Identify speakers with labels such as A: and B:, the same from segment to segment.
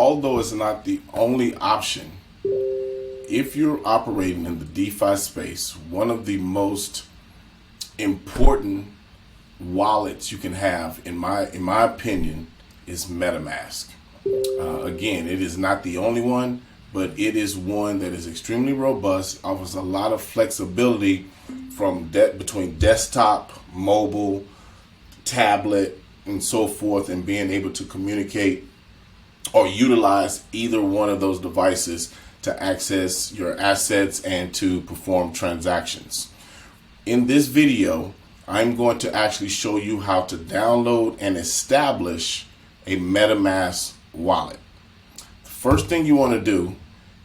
A: although it's not the only option, if you're operating in the DeFi space, one of the most important wallets you can have, in my opinion, is Metamask. Again, it is not the only one, but it is one that is extremely robust, offers a lot of flexibility from between desktop, mobile, tablet, and so forth, and being able to communicate or utilize either one of those devices to access your assets and to perform transactions. In this video, I'm going to actually show you how to download and establish a MetaMask wallet. The first thing you want to do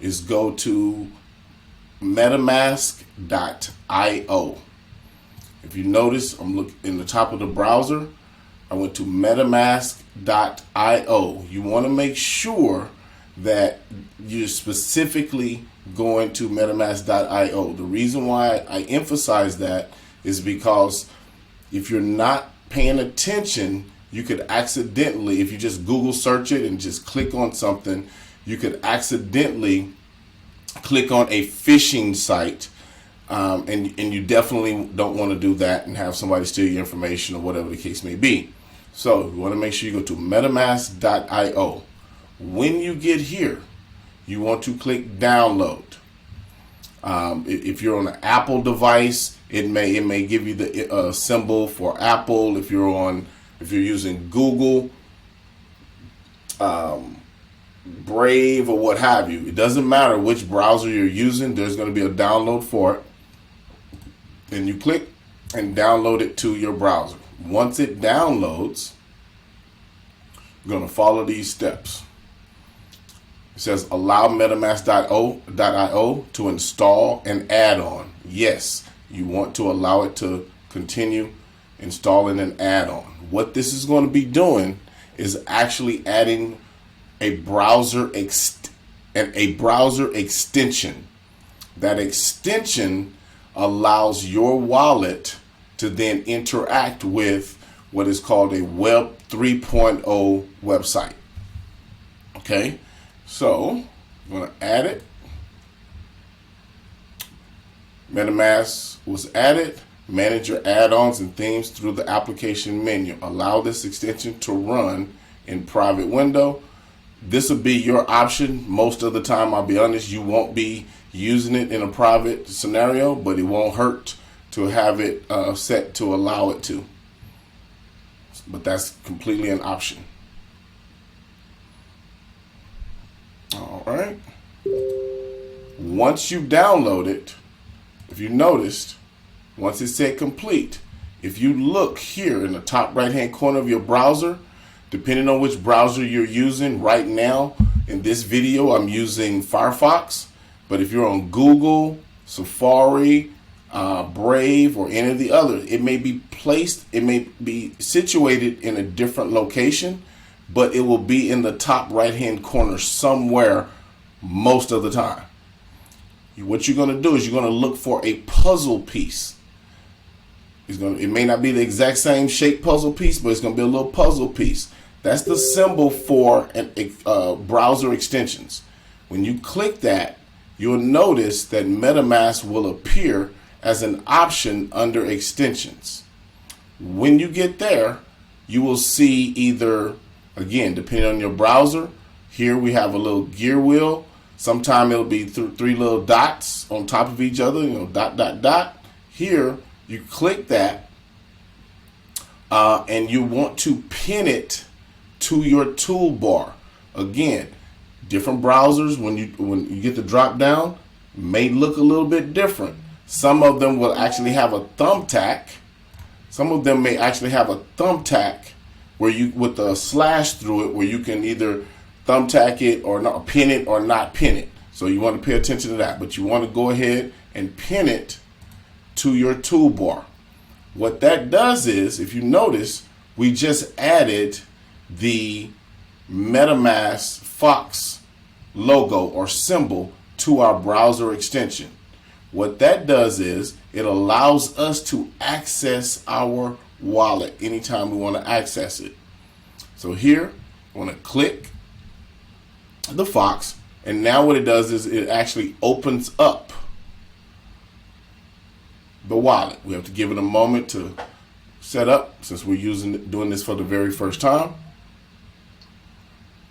A: is go to metamask.io. If you notice, I'm looking in the top of the browser. I went to metamask.io. You want to make sure that you're specifically going to metamask.io. The reason why I emphasize that is because if you're not paying attention, you could accidentally, if you just Google search it and just click on something, you could accidentally click on a phishing site, and you definitely don't want to do that and have somebody steal your information or whatever the case may be. So you want to make sure you go to metamask.io. When you get here, you want to click download. If you're on an Apple device, it may give you the symbol for Apple. If you're using Google, Brave, or what have you, it doesn't matter which browser you're using. There's going to be a download for it, and you click and download it to your browser. Once it downloads, you're going to follow these steps. It says allow metamask.io to install an add-on. Yes, you want to allow it to continue installing an add-on. What this is going to be doing is actually adding a browser extension. That extension allows your wallet to then interact with what is called a Web 3.0 website. Okay, so I'm going to add it. MetaMask was added. Manage your add-ons and themes through the application menu. Allow this extension to run in private window. This will be your option. Most of the time, I'll be honest, you won't be using it in a private scenario, but it won't hurt to have it set to allow it to. But that's completely an option. All right. Once you download it, if you noticed, once it said complete, if you look here in the top right hand corner of your browser, depending on which browser you're using right now, in this video I'm using Firefox, but if you're on Google, Safari, Brave, or any of the others, it may be situated in a different location, but it will be in the top right hand corner somewhere most of the time. What you're going to do is you're going to look for a puzzle piece. It may not be the exact same shape puzzle piece, but it's going to be a little puzzle piece. That's the symbol for browser extensions. When you click that, you'll notice that MetaMask will appear as an option under extensions. When you get there, you will see either, again, depending on your browser, here we have a little gear wheel. Sometimes it'll be three little dots on top of each other, dot, dot, dot. Here, you click that, and you want to pin it to your toolbar. Again, different browsers, when you get the drop down, may look a little bit different. Some of them will actually have a thumbtack. Some of them may actually have a thumbtack where you, with a slash through it, where you can either thumbtack it or not, pin it or not pin it. So you want to pay attention to that, but you want to go ahead and pin it to your toolbar. What that does is, if you notice, we just added the MetaMask Fox logo or symbol to our browser extension. What that does is it allows us to access our wallet anytime we want to access it. So here, I want to click the Fox, and now what it does is it actually opens up the wallet. We have to give it a moment to set up since we're doing this for the very first time.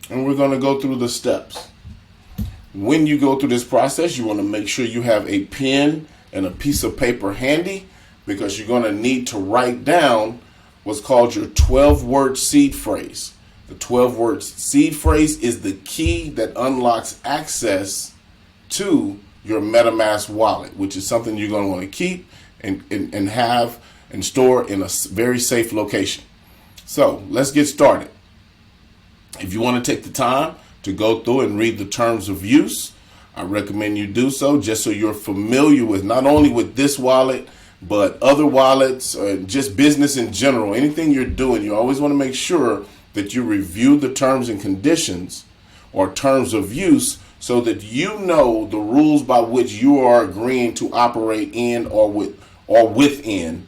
A: And we're going to go through the steps. When you go through this process, you want to make sure you have a pen and a piece of paper handy, because you're going to need to write down what's called your 12-word seed phrase. The 12-word seed phrase is the key that unlocks access to your Metamask wallet, which is something you're going to want to keep and have and store in a very safe location. So let's get started. If you want to take the time to go through and read the terms of use, I recommend you do so, just so you're familiar with not only with this wallet, but other wallets, just business in general. Anything you're doing, you always want to make sure that you review the terms and conditions or terms of use, so that you know the rules by which you are agreeing to operate in or within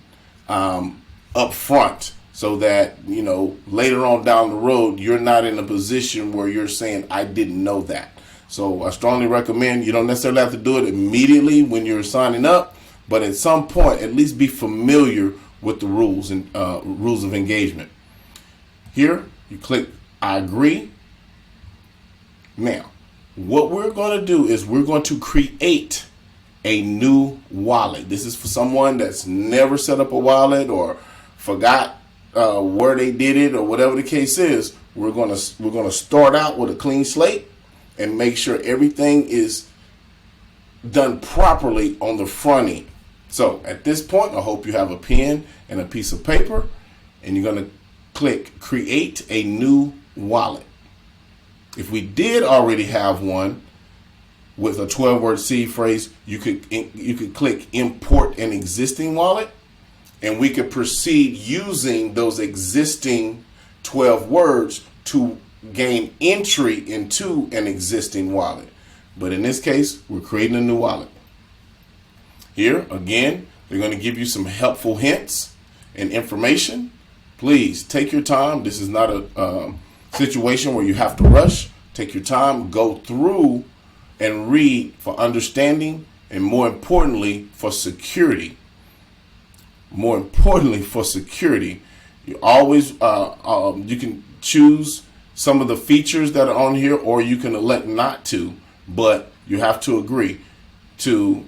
A: up front, so that, you know, later on down the road, you're not in a position where you're saying, I didn't know that. So I strongly recommend you don't necessarily have to do it immediately when you're signing up, but at some point, at least be familiar with the rules and rules of engagement. Here, you click I agree. Now, what we're going to do is we're going to create a new wallet. This is for someone that's never set up a wallet or forgot where they did it or whatever the case is. We're going to start out with a clean slate and make sure everything is done properly on the front end. So at this point, I hope you have a pen and a piece of paper, and you're going to click create a new wallet. If we did already have one with a 12-word seed phrase, you could click import an existing wallet, and we could proceed using those existing 12 words to gain entry into an existing wallet. But in this case, we're creating a new wallet. Here, again, they're going to give you some helpful hints and information. Please take your time. This is not a situation where you have to rush. Take your time, go through and read for understanding, and more importantly, for security. More importantly, for security, you always you can choose some of the features that are on here, or you can elect not to, but you have to agree to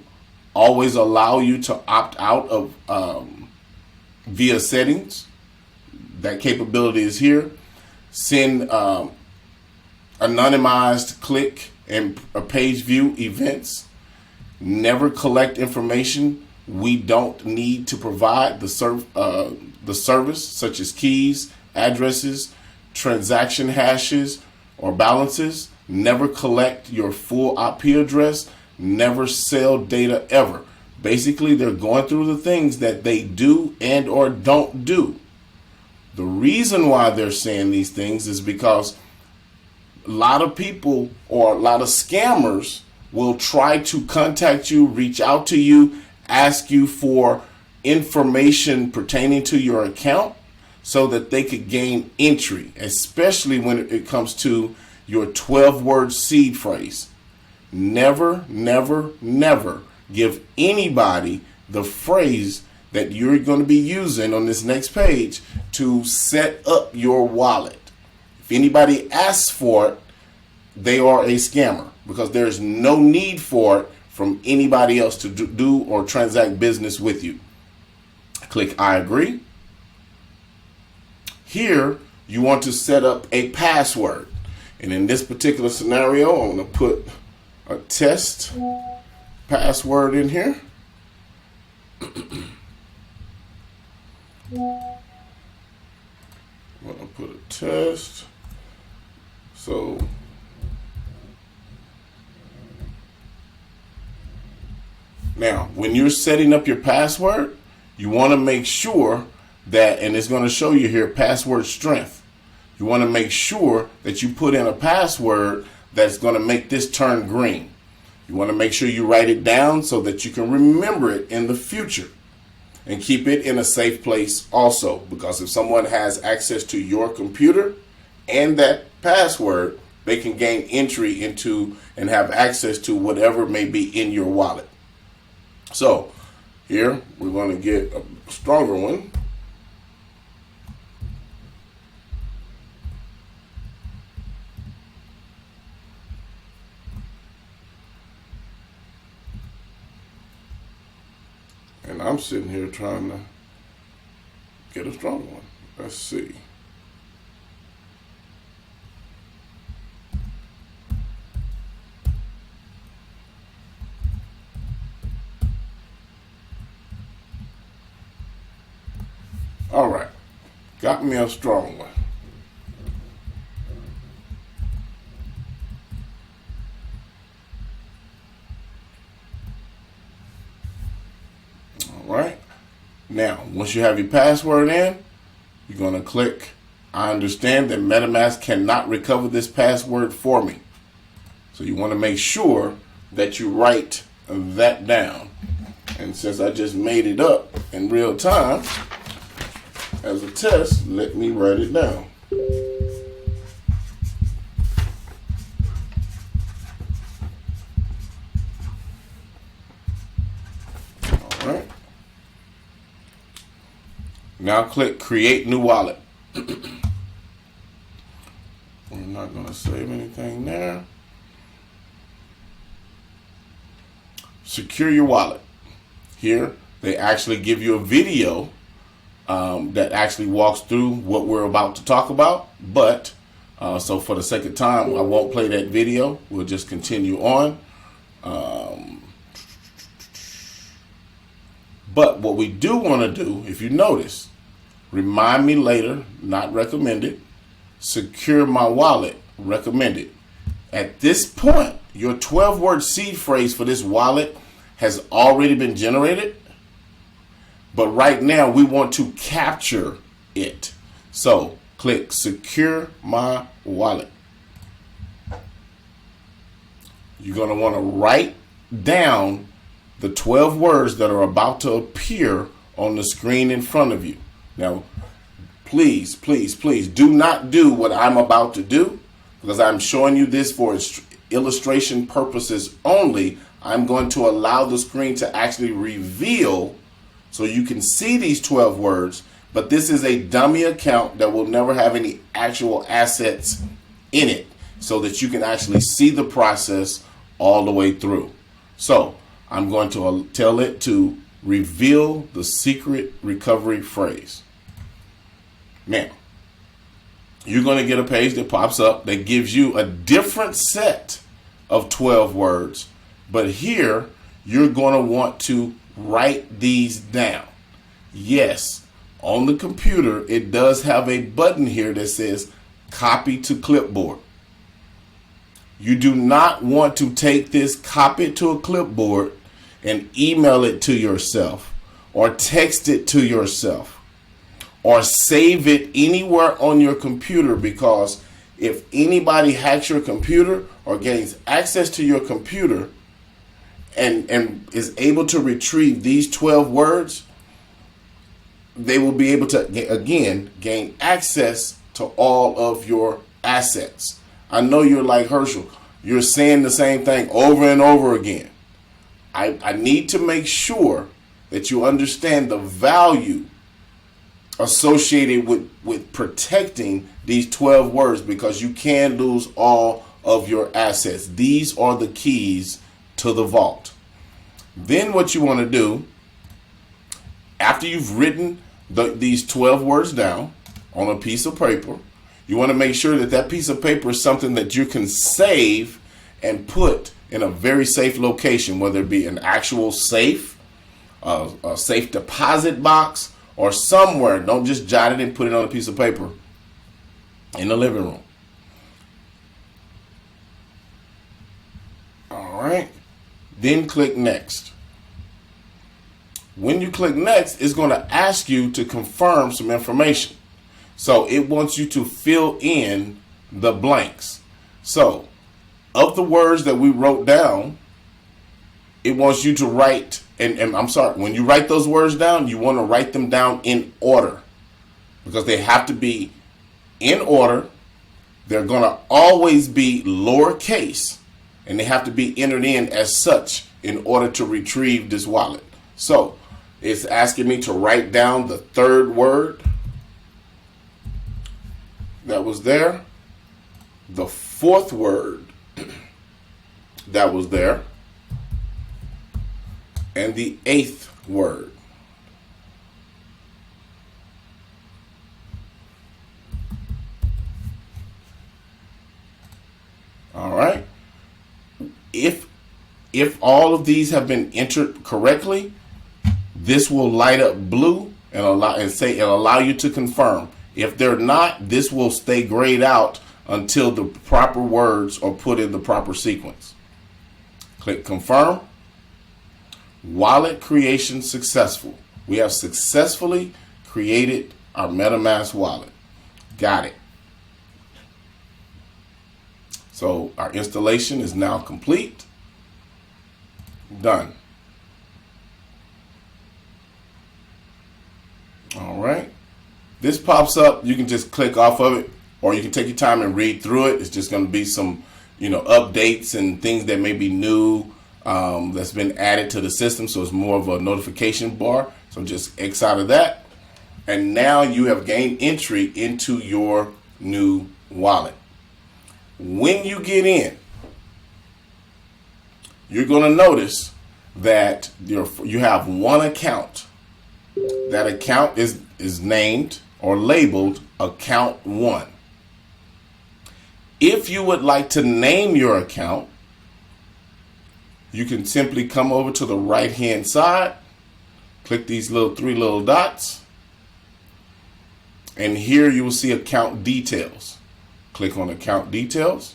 A: always allow you to opt out of via settings. That capability is here. Send anonymized click and page view events. Never collect information we don't need to provide the service, such as keys, addresses, transaction hashes, or balances. Never collect your full IP address. Never sell data ever. Basically, they're going through the things that they do and or don't do. The reason why they're saying these things is because a lot of people or a lot of scammers will try to contact you, reach out to you, ask you for information pertaining to your account so that they could gain entry, especially when it comes to your 12-word seed phrase. Never, never, never give anybody the phrase that you're going to be using on this next page to set up your wallet. If anybody asks for it, they are a scammer, because there is no need for it from anybody else to do or transact business with you. Click I agree. Here, you want to set up a password. And in this particular scenario, I'm going to put a test password in here. I'm going to put a test. So now, when you're setting up your password, you want to make sure that, and it's going to show you here, password strength. You want to make sure that you put in a password that's going to make this turn green. You want to make sure you write it down so that you can remember it in the future, and keep it in a safe place also, because if someone has access to your computer and that password, they can gain entry into and have access to whatever may be in your wallet. So here we're going to get a stronger one. And I'm sitting here trying to get a stronger one. Let's see. All right, got me a strong one. All right, now once you have your password in, you're going to click I understand that Metamask cannot recover this password for me. So you want to make sure that you write that down. And since I just made it up in real time, as a test, let me write it down. All right. Now click Create New Wallet. We're not going to save anything there. Secure your wallet. Here, they actually give you a video that actually walks through what we're about to talk about. But, so for the sake of time, I won't play that video. We'll just continue on. But what we do want to do, if you notice, remind me later, not recommended. Secure my wallet, recommended. At this point, your 12-word seed phrase for this wallet has already been generated. But right now, we want to capture it. So click Secure My Wallet. You're going to want to write down the 12 words that are about to appear on the screen in front of you. Now, please, please, please do not do what I'm about to do, because I'm showing you this for illustration purposes only. I'm going to allow the screen to actually reveal so you can see these 12 words, but this is a dummy account that will never have any actual assets in it, so that you can actually see the process all the way through. So I'm going to tell it to reveal the secret recovery phrase. Now, you're going to get a page that pops up that gives you a different set of 12 words, but here you're going to want to write these down. Yes, on the computer, it does have a button here that says copy to clipboard. You do not want to take this, copy it to a clipboard, and email it to yourself, or text it to yourself, or save it anywhere on your computer, because if anybody hacks your computer or gains access to your computer and is able to retrieve these 12 words, they will be able to, again, gain access to all of your assets. I know you're like, Herschel, you're saying the same thing over and over again. I need to make sure that you understand the value associated with protecting these 12 words, because you can lose all of your assets. These are the keys to the vault. Then what you want to do, after you've written these 12 words down on a piece of paper, you want to make sure that that piece of paper is something that you can save and put in a very safe location, whether it be an actual safe, a safe deposit box, or somewhere. Don't just jot it and put it on a piece of paper in the living room. All right. Then click Next. When you click Next, it's going to ask you to confirm some information. So it wants you to fill in the blanks. So of the words that we wrote down, it wants you to write, and I'm sorry, when you write those words down, you want to write them down in order, because they have to be in order they're going to always be lowercase, and they have to be entered in as such in order to retrieve this wallet. So it's asking me to write down the third word that was there, the fourth word that was there, and the eighth word. All right. If all of these have been entered correctly, this will light up blue and allow you to confirm. If they're not, this will stay grayed out until the proper words are put in the proper sequence. Click confirm. Wallet creation successful. We have successfully created our MetaMask wallet. Got it. So our installation is now complete. Done. All right. This pops up. You can just click off of it, or you can take your time and read through it. It's just going to be some, updates and things that may be new that's been added to the system. So it's more of a notification bar. So just X out of that. And now you have gained entry into your new wallet. When you get in, you're going to notice that you have one account. That account is named or labeled account 1. If you would like to name your account, you can simply come over to the right hand side, click these three little dots, and here you will see account details. Click on account details.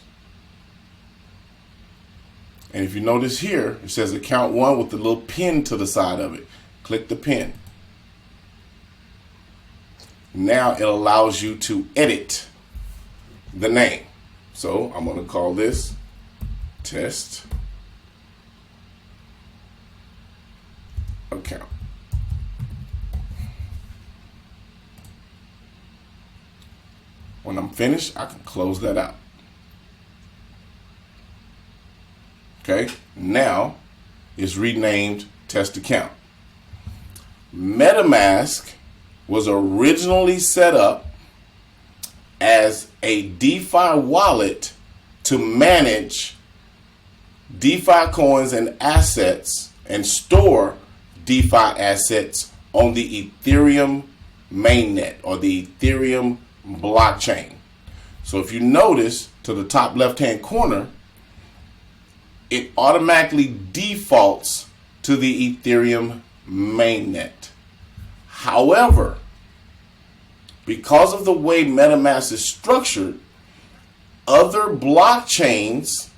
A: And if you notice here, it says account 1 with the little pin to the side of it. Click the pin. Now it allows you to edit the name. So I'm going to call this test account. When I'm finished, I can close that out. Okay, now it's renamed test account. MetaMask was originally set up as a DeFi wallet to manage DeFi coins and assets and store DeFi assets on the Ethereum mainnet or the Ethereum blockchain. So if you notice to the top left hand corner, it automatically defaults to the Ethereum mainnet. However, because of the way MetaMask is structured, other blockchains,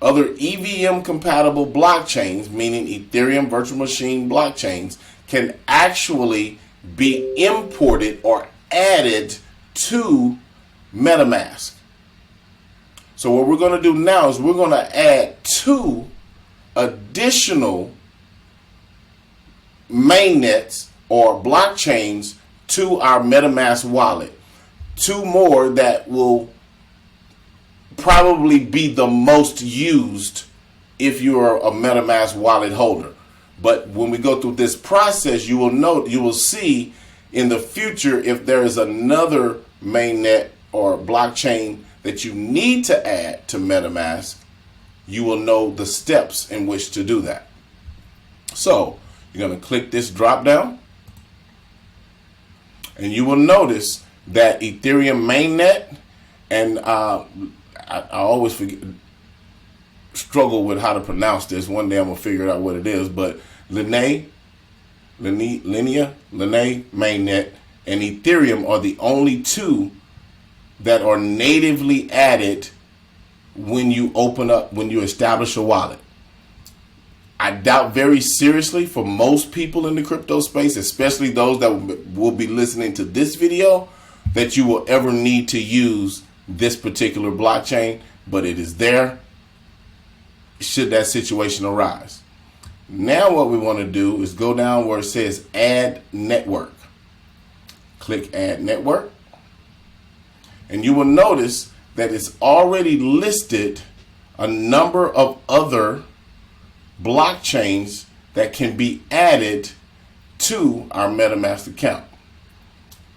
A: other EVM compatible blockchains, meaning Ethereum virtual machine blockchains, can actually be imported or added to MetaMask. So what we're going to do now is we're going to add 2 additional mainnets or blockchains to our MetaMask wallet. 2 more that will probably be the most used if you're a MetaMask wallet holder. But when we go through this process, you will see in the future if there is another mainnet or blockchain that you need to add to MetaMask, you will know the steps in which to do that. So you're going to click this drop down, and you will notice that Ethereum mainnet, and I always struggle with how to pronounce this. One day I'm going to figure out what it is, but Linea mainnet and Ethereum are the only 2 that are natively added when you establish a wallet. I doubt very seriously for most people in the crypto space, especially those that will be listening to this video, that you will ever need to use this particular blockchain, but it is there should that situation arise. Now what we want to do is go down where it says add network. Click add network. And you will notice that it's already listed a number of other blockchains that can be added to our MetaMask account.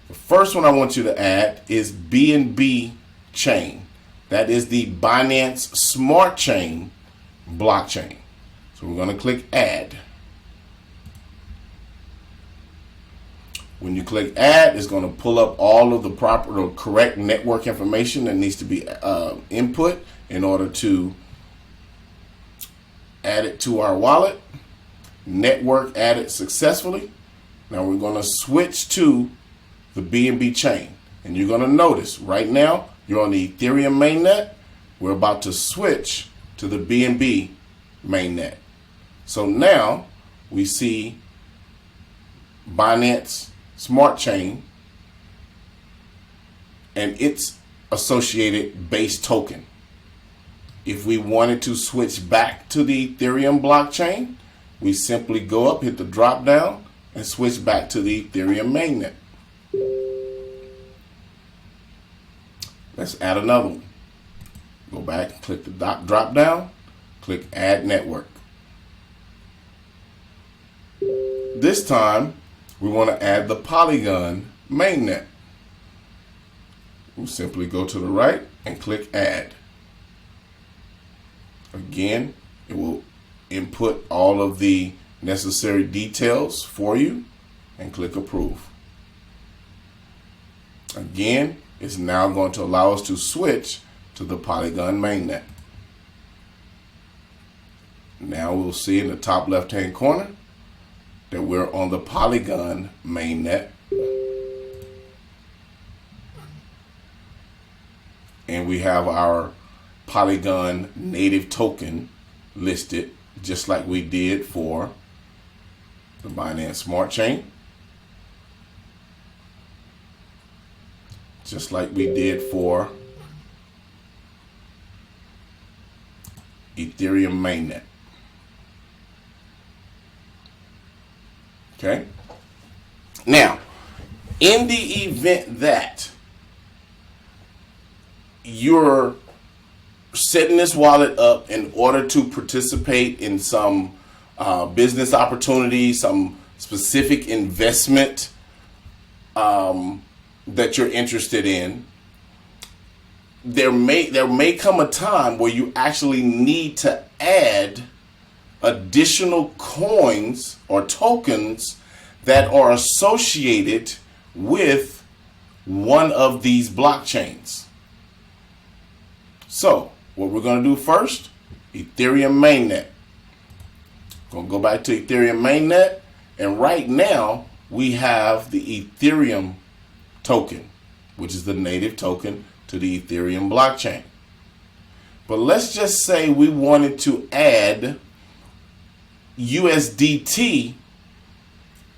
A: The first one I want you to add is BNB chain. That is the Binance Smart Chain blockchain. So we're going to click add. When you click add, it's going to pull up all of the proper or correct network information that needs to be input in order to add it to our wallet. Network added successfully. Now we're going to switch to the BNB chain. And you're going to notice right now you're on the Ethereum mainnet. We're about to switch to the BNB mainnet. So now we see Binance Smart Chain and its associated base token. If we wanted to switch back to the Ethereum blockchain, we simply go up, hit the drop down, and switch back to the Ethereum mainnet. Let's add another one. Go back, click the drop down, click add network. This time, we want to add the Polygon mainnet. We'll simply go to the right and click add. Again, it will input all of the necessary details for you and click approve. Again, it's now going to allow us to switch to the Polygon mainnet. Now we'll see in the top left hand corner that we're on the Polygon mainnet. And we have our Polygon native token listed just like we did for the Binance Smart Chain. Just like we did for Ethereum mainnet. Okay. Now, in the event that you're setting this wallet up in order to participate in some business opportunity, some specific investment that you're interested in, there may come a time where you actually need to add additional coins or tokens that are associated with one of these blockchains. So what we're going to do first, Ethereum mainnet. Going to go back to Ethereum mainnet, and right now we have the Ethereum token, which is the native token to the Ethereum blockchain. But let's just say we wanted to add USDT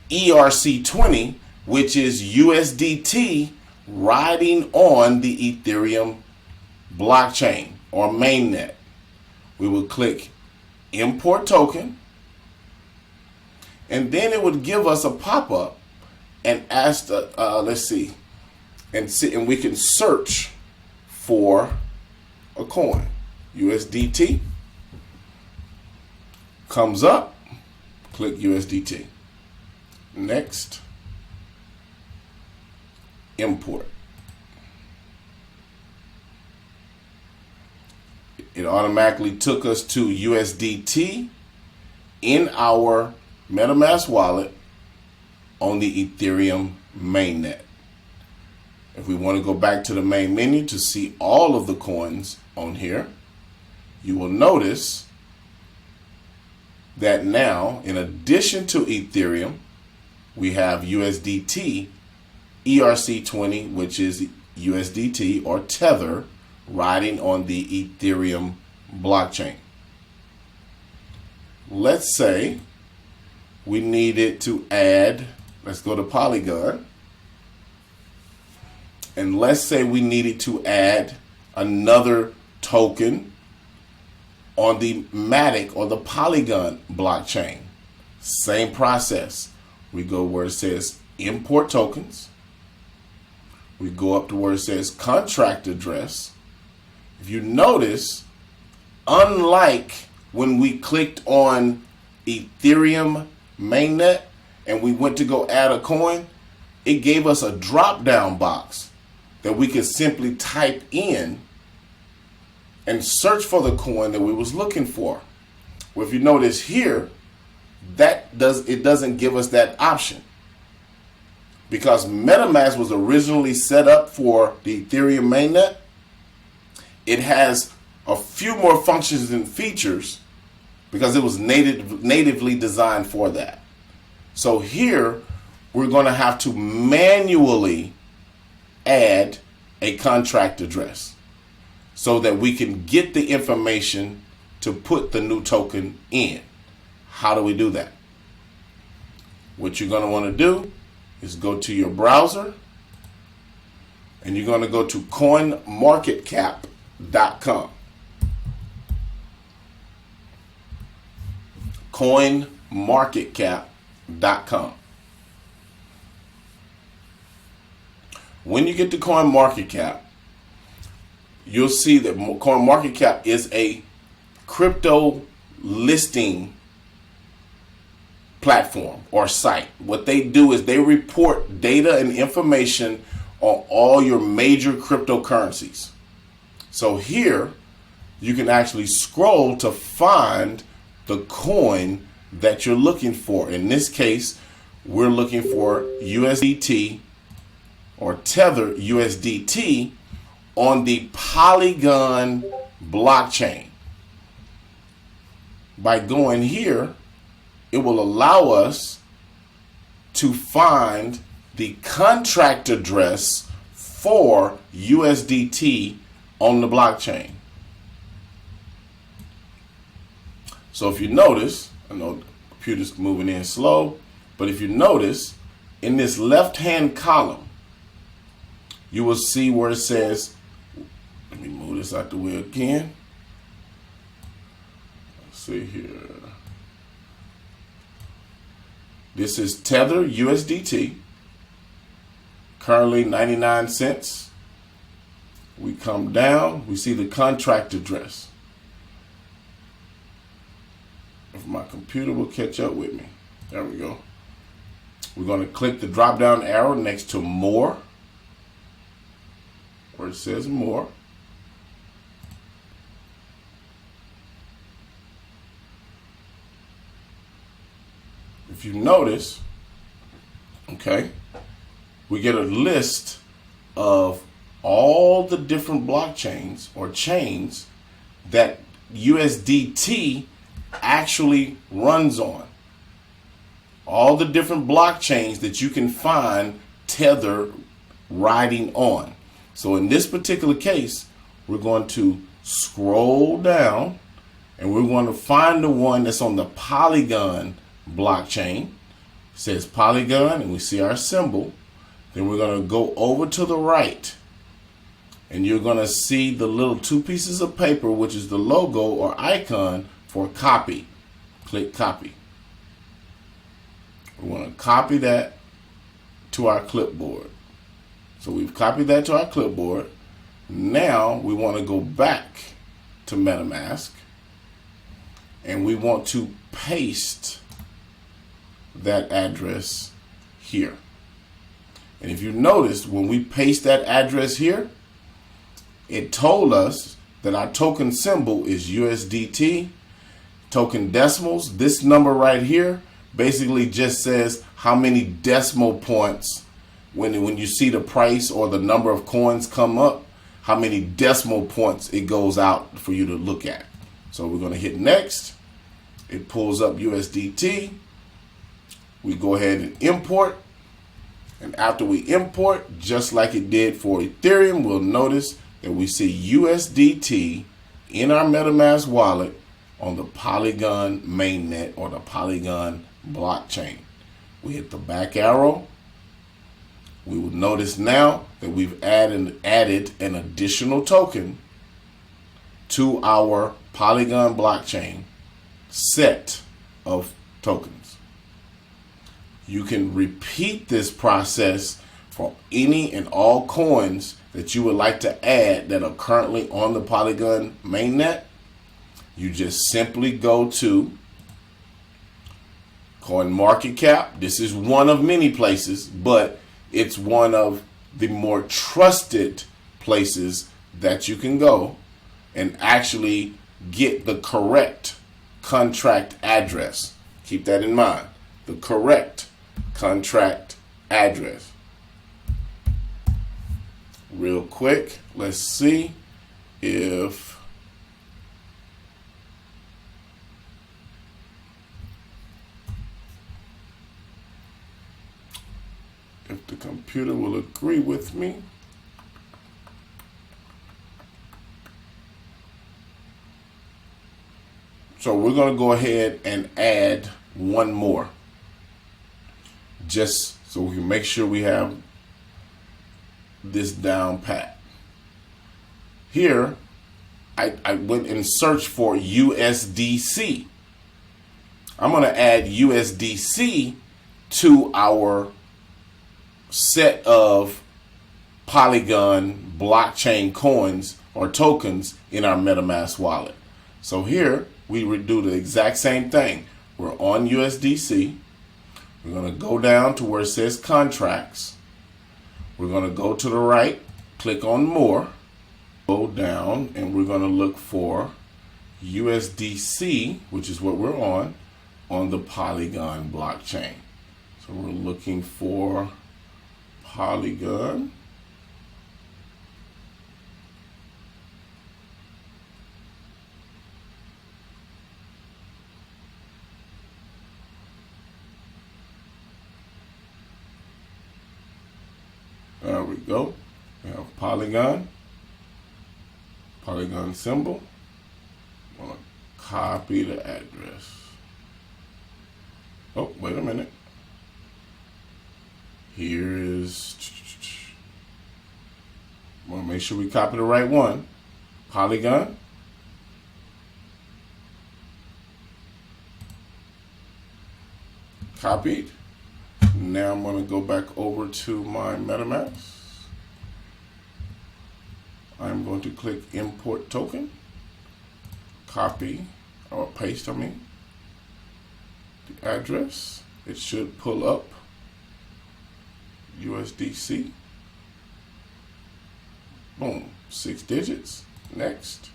A: ERC20, which is USDT riding on the Ethereum blockchain or mainnet. We would click import token, and then it would give us a pop-up and ask let's see, and we can search for a coin. USDT comes up, click USDT. Next, import. It automatically took us to USDT in our MetaMask wallet on the Ethereum mainnet. If we want to go back to the main menu to see all of the coins on here, you will notice that now, in addition to Ethereum, we have USDT ERC20, which is USDT or Tether riding on the Ethereum blockchain. Let's say we needed to add, let's go to Polygon, and let's say we needed to add another token on the Matic or the Polygon blockchain. Same process. We go where it says import tokens. We go up to where it says contract address. If you notice, unlike when we clicked on Ethereum Mainnet and we went to go add a coin, it gave us a drop down box that we could simply type in and search for the coin that we was looking for. Well, if you notice here, it doesn't give us that option, because MetaMask was originally set up for the Ethereum mainnet. It has a few more functions and features because it was natively designed for that. So here we're going to have to manually add a contract address so that we can get the information to put the new token in. How do we do that? What you're going to want to do is go to your browser and you're going to go to coinmarketcap.com. coinmarketcap.com. When you get to CoinMarketCap, you'll see that CoinMarketCap is a crypto listing platform or site. What they do is they report data and information on all your major cryptocurrencies. So here you can actually scroll to find the coin that you're looking for. In this case, we're looking for USDT or Tether USDT on the Polygon blockchain. By going here, it will allow us to find the contract address for USDT on the blockchain. So if you notice, I know the computer's moving in slow, but if you notice, in this left-hand column, you will see where it says, let me move this out the way again. Let's see here. This is Tether USDT, currently 99 cents. We come down, we see the contract address. If my computer will catch up with me. There we go. We're going to click the drop down arrow next to more, where it says more. If you notice, okay, we get a list of all the different blockchains or chains that USDT actually runs on. All the different blockchains that you can find Tether riding on. So in this particular case, we're going to scroll down and we're going to find the one that's on the Polygon blockchain. It says Polygon and we see our symbol. Then we're going to go over to the right and you're going to see the little two pieces of paper, which is the logo or icon for copy. Click copy. We want to copy that to our clipboard. So we've copied that to our clipboard. Now we want to go back to MetaMask and we want to paste that address here. And if you noticed, when we paste that address here, it told us that our token symbol is USDT. Token decimals, this number right here basically just says how many decimal points, when you see the price or the number of coins come up, how many decimal points it goes out for you to look at. So we're going to hit next. It pulls up USDT. We go ahead and import. And after we import, just like it did for Ethereum, we'll notice that we see USDT in our MetaMask wallet on the Polygon mainnet or the Polygon blockchain. We hit the back arrow. We will notice now that we've added an additional token to our Polygon blockchain set of tokens. You can repeat this process for any and all coins that you would like to add that are currently on the Polygon mainnet, you just simply go to CoinMarketCap. This is one of many places, but it's one of the more trusted places that you can go and actually get the correct contract address. Keep that in mind. The correct contract address. Real quick, let's see if the computer will agree with me. So we're going to go ahead and add one more, just so we can make sure we have this down pat. Here, I went and searched for USDC. I'm going to add USDC to our set of Polygon blockchain coins or tokens in our Metamask wallet. So here we would do the exact same thing. We're on USDC. We're going to go down to where it says contracts. We're going to go to the right, click on more, go down, and we're going to look for USDC, which is what we're on the Polygon blockchain. So we're looking for Polygon. There we go. We have Polygon symbol. I'm going to copy the address. Oh, wait a minute. Here is, want to make sure we copy the right one. Polygon. Copied. Now I'm going to go back over to my Metamask. I'm going to click import token. Copy or paste, the address. It should pull up USDC. Boom, 6 digits. Next.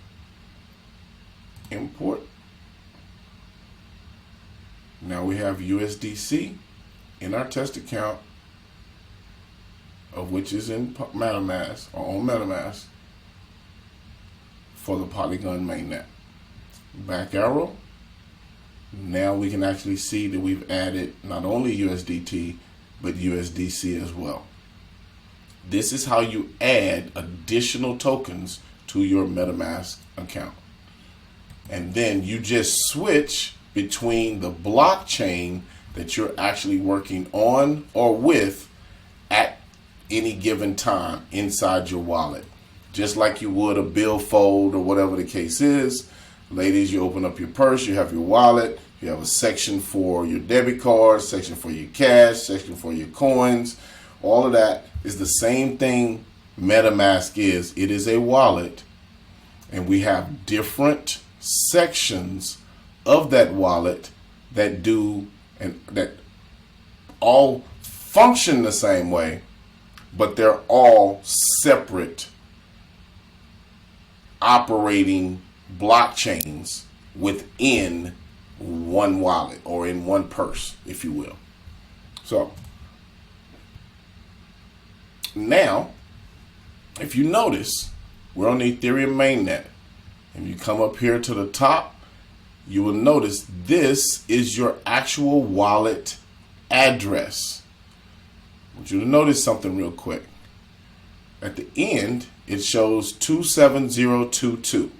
A: Import. Now we have USDC in our test account, of which is in Metamask or on Metamask for the Polygon mainnet. Back arrow. Now we can actually see that we've added not only USDT but USDC as well. This is how you add additional tokens to your Metamask account. And then you just switch between the blockchain that you're actually working on or with at any given time inside your wallet. Just like you would a billfold or whatever the case is. Ladies, you open up your purse, you have your wallet, you have a section for your debit card, section for your cash, section for your coins. All of that is the same thing Metamask is. It is a wallet, and we have different sections of that wallet that do and that all function the same way, but they're all separate operating blockchains within one wallet or in one purse, if you will. So now, if you notice, we're on the Ethereum mainnet, and you come up here to the top, you will notice this is your actual wallet address. I want you to notice something real quick. At the end, it shows 27022.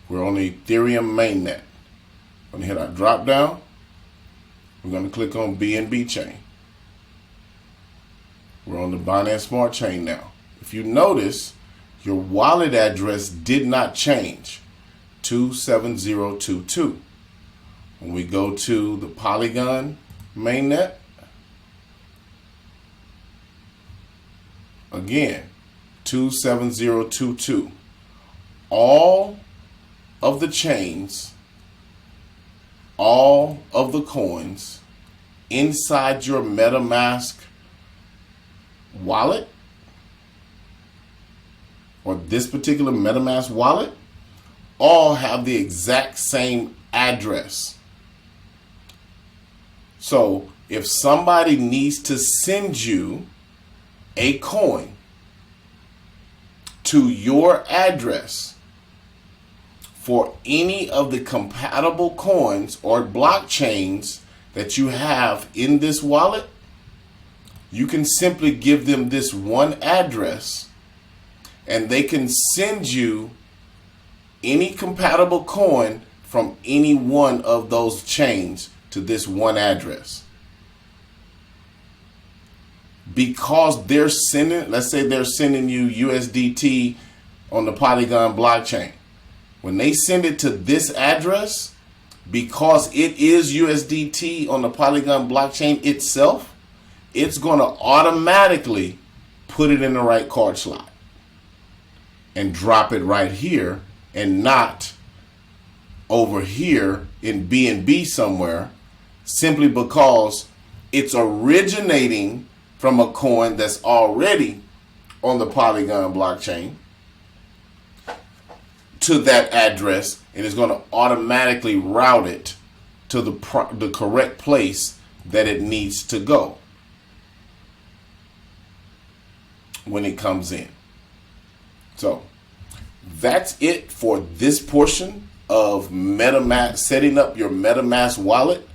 A: We're on the Ethereum mainnet. We're going to hit our drop down. We're going to click on BNB chain. We're on the Binance Smart Chain now. If you notice, your wallet address did not change. 27022. When we go to the Polygon mainnet, Again, 27022. All of the chains, all of the coins inside your Metamask wallet, or this particular Metamask wallet, all have the exact same address. So if somebody needs to send you a coin to your address for any of the compatible coins or blockchains that you have in this wallet, you can simply give them this one address and they can send you any compatible coin from any one of those chains to this one address. Because they're sending, let's say they're sending you USDT on the Polygon blockchain. When they send it to this address, because it is USDT on the Polygon blockchain itself, it's going to automatically put it in the right card slot and drop it right here and not over here in BNB somewhere, simply because it's originating from a coin that's already on the Polygon blockchain to that address, and it's going to automatically route it to the correct place that it needs to go when it comes in. So that's it for this portion of MetaMask, setting up your MetaMask wallet